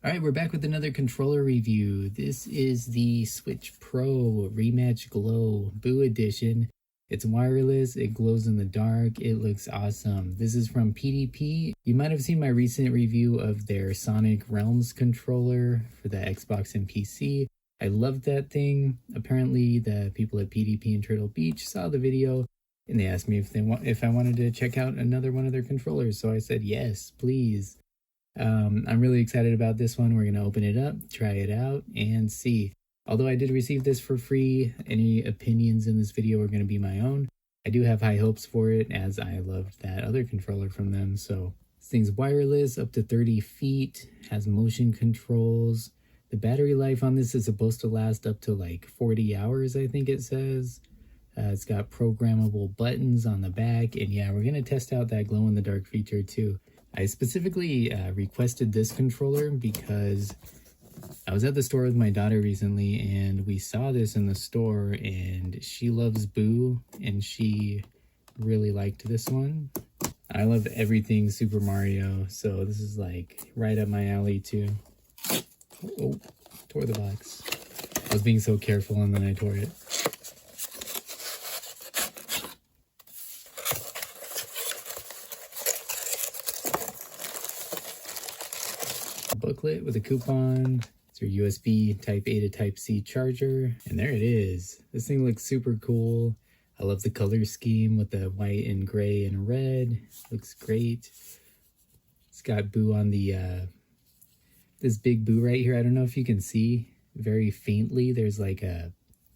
Alright, we're back with another controller review. This is the Switch Pro Rematch Glow Boo Edition. It's wireless, it glows in the dark, it looks awesome. This is from PDP. You might have seen my recent review of their Sonic Realms controller for the Xbox and PC. I loved that thing. Apparently the people at PDP in Turtle Beach saw the video and they asked me if I wanted to check out another one of their controllers. So I said yes, please. I'm really excited about this one. We're going to open it up, try it out, and see. Although I did receive this for free, any opinions in this video are going to be my own. I do have high hopes for it, as I loved that other controller from them. So this thing's wireless, up to 30 feet, has motion controls. The battery life on this is supposed to last up to like 40 hours, I think it says. It's got programmable buttons on the back, and yeah, we're going to test out that glow-in-the-dark feature too. I specifically requested this controller because I was at the store with my daughter recently and we saw this in the store, and she loves Boo and she really liked this one. I love everything Super Mario, so this is like right up my alley too. Oh, tore the box. I was being so careful and then I tore it. Booklet with a coupon. It's your USB Type A to Type C charger, and there it is. This thing looks super cool. I love the color scheme with the white and gray and red. Looks great. It's got Boo on the this big Boo right here. I don't know if you can see very faintly. There's like a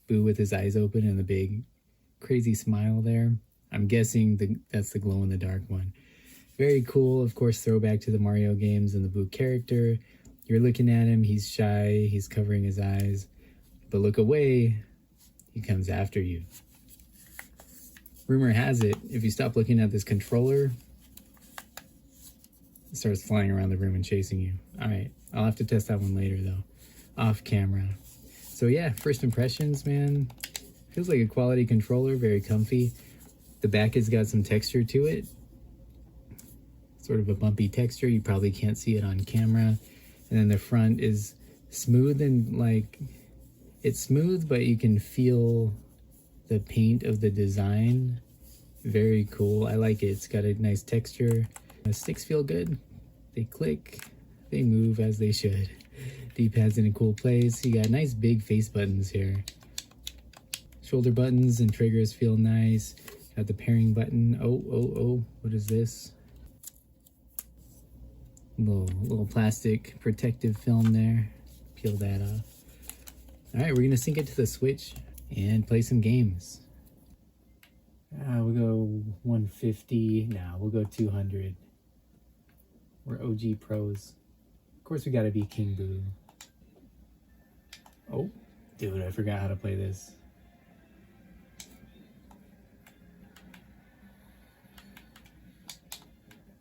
Boo with his eyes open and the big crazy smile there. I'm guessing that's the glow in the dark one. Very cool, of course, throwback to the Mario games and the Boo character. You're looking at him, he's shy, he's covering his eyes, but look away, he comes after you. Rumor has it, if you stop looking at this controller, it starts flying around the room and chasing you. Alright, I'll have to test that one later though, off camera. So yeah, first impressions, man. Feels like a quality controller, very comfy. The back has got some texture to it. Sort of a bumpy texture, you probably can't see it on camera. And then the front is smooth, and like, it's smooth, but you can feel the paint of the design. Very cool, I like it. It's got a nice texture. The sticks feel good, they click, they move as they should. D-pad's in a cool place. You got nice big face buttons here. Shoulder buttons and triggers feel nice. Got the pairing button. Oh, what is this? Little plastic protective film there. Peel that off. Alright, we're gonna sync it to the Switch and play some games. We'll go 150. Nah, we'll go 200. We're OG pros. Of course we gotta be King Boo. Oh, dude, I forgot how to play this.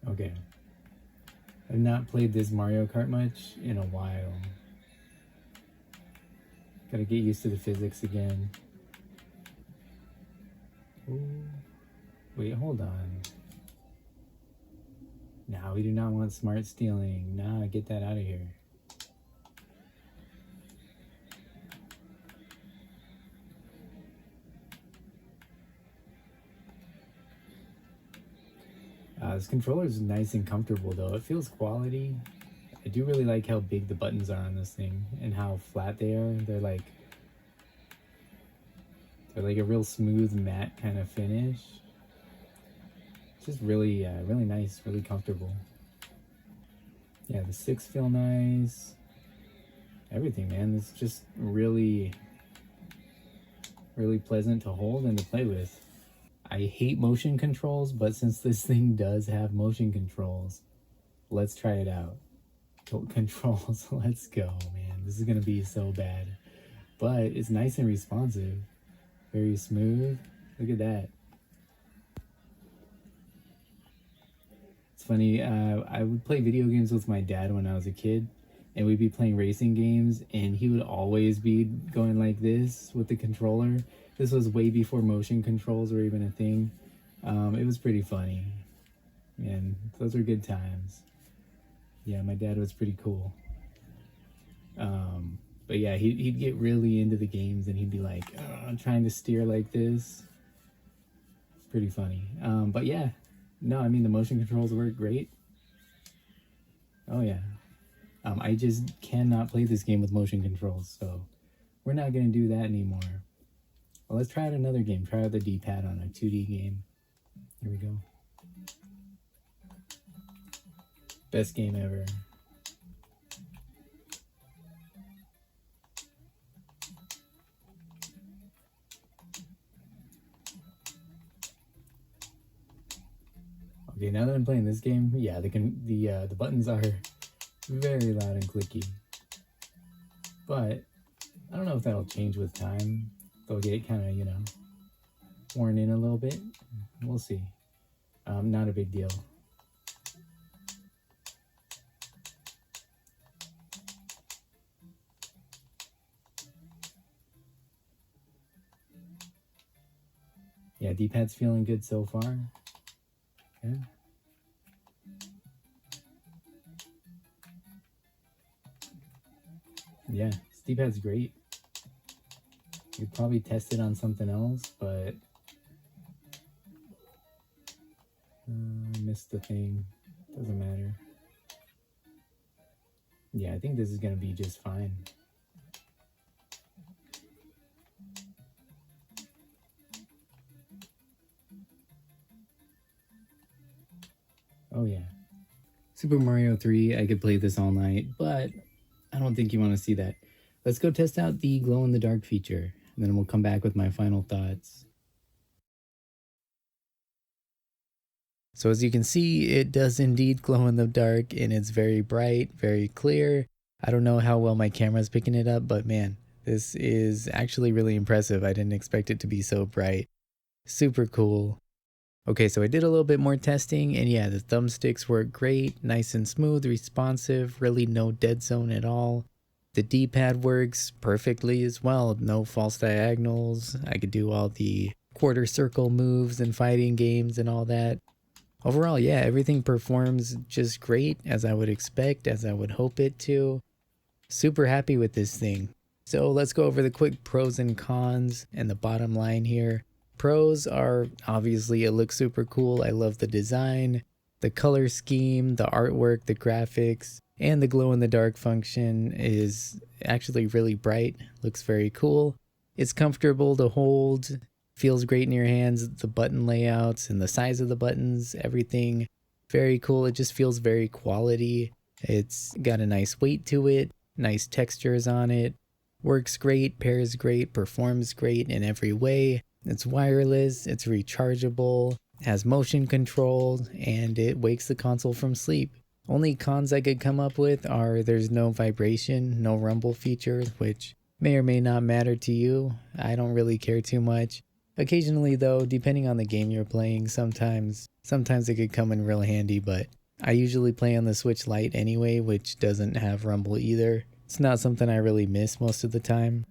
Okay. I've not played this Mario Kart much in a while. Gotta get used to the physics again. Ooh. Wait, hold on. Nah, we do not want smart stealing. Nah, get that out of here. This controller is nice and comfortable though. It feels quality. I do really like how big the buttons are on this thing and how flat they are. They're like a real smooth matte kind of finish. It's just really really nice, really comfortable. Yeah, the sticks feel nice. Everything, man. It's just really pleasant to hold and to play with. I hate motion controls, but since this thing does have motion controls, let's try it out. Controls, let's go, man. This is gonna be so bad. But it's nice and responsive. Very smooth. Look at that. It's funny, I would play video games with my dad when I was a kid, and we'd be playing racing games, and he would always be going like this with the controller. This was way before motion controls were even a thing. It was pretty funny. And those were good times. Yeah, my dad was pretty cool. But yeah, he'd get really into the games and he'd be like, oh, I'm trying to steer like this. Pretty funny. But yeah, no, I mean, the motion controls work great. Oh yeah. I just cannot play this game with motion controls, so we're not going to do that anymore. Well, let's try out another game. Try out the D-pad on a 2D game. Here we go. Best game ever. Okay, now that I'm playing this game, yeah, the buttons are very loud and clicky. But I don't know if that'll change with time. They'll get kind of, you know, worn in a little bit. We'll see. Not a big deal. Yeah, D-pad's feeling good so far. Yeah. Yeah, this D-pad's great. You'd probably test it on something else, but missed the thing. Doesn't matter. Yeah, I think this is gonna be just fine. Oh yeah. Super Mario 3, I could play this all night, but I don't think you want to see that. Let's go test out the glow-in-the-dark feature, and then we'll come back with my final thoughts. So as you can see, it does indeed glow in the dark, and it's very bright, very clear. I don't know how well my camera's picking it up, but man, this is actually really impressive. I didn't expect it to be so bright. Super cool. Okay, so I did a little bit more testing, and yeah, the thumbsticks work great, nice and smooth, responsive, really no dead zone at all. The D-pad works perfectly as well, no false diagonals. I could do all the quarter circle moves and fighting games and all that. Overall, yeah, everything performs just great, as I would expect, as I would hope it to. Super happy with this thing. So let's go over the quick pros and cons and the bottom line here. Pros are obviously it looks super cool. I love the design, the color scheme, the artwork, the graphics, and the glow in the dark function is actually really bright. Looks very cool. It's comfortable to hold, feels great in your hands. The button layouts and the size of the buttons, everything very cool. It just feels very quality. It's got a nice weight to it, nice textures on it. Works great, pairs great, performs great in every way. It's wireless, it's rechargeable, has motion control, and it wakes the console from sleep. Only cons I could come up with are there's no vibration, no rumble feature, which may or may not matter to you. I don't really care too much. Occasionally though, depending on the game you're playing, sometimes it could come in real handy, but I usually play on the Switch Lite anyway, which doesn't have rumble either. It's not something I really miss most of the time.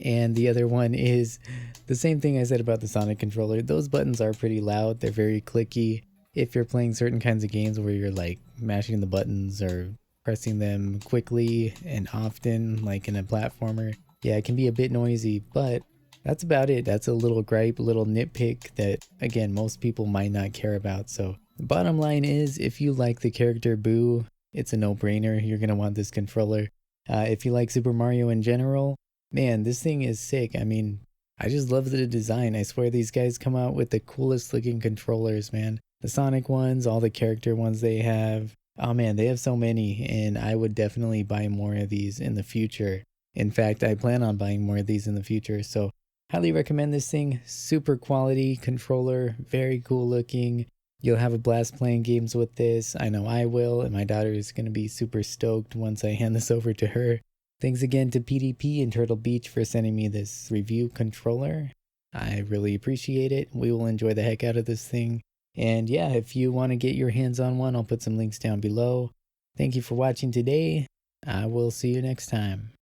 And the other one is the same thing I said about the Sonic controller. Those buttons are pretty loud. They're very clicky. If you're playing certain kinds of games where you're like mashing the buttons or pressing them quickly and often, like in a platformer, yeah, it can be a bit noisy, but that's about it. That's a little gripe, a little nitpick that, again, most people might not care about. So the bottom line is, if you like the character Boo, it's a no-brainer. You're going to want this controller. If you like Super Mario in general, man, this thing is sick. I mean, I just love the design. I swear these guys come out with the coolest looking controllers, man. The Sonic ones, all the character ones they have. Oh man, they have so many, and I would definitely buy more of these in the future. In fact, I plan on buying more of these in the future, so highly recommend this thing. Super quality controller, very cool looking. You'll have a blast playing games with this. I know I will, and my daughter is going to be super stoked once I hand this over to her. Thanks again to PDP and Turtle Beach for sending me this review controller. I really appreciate it. We will enjoy the heck out of this thing. And yeah, if you want to get your hands on one, I'll put some links down below. Thank you for watching today. I will see you next time.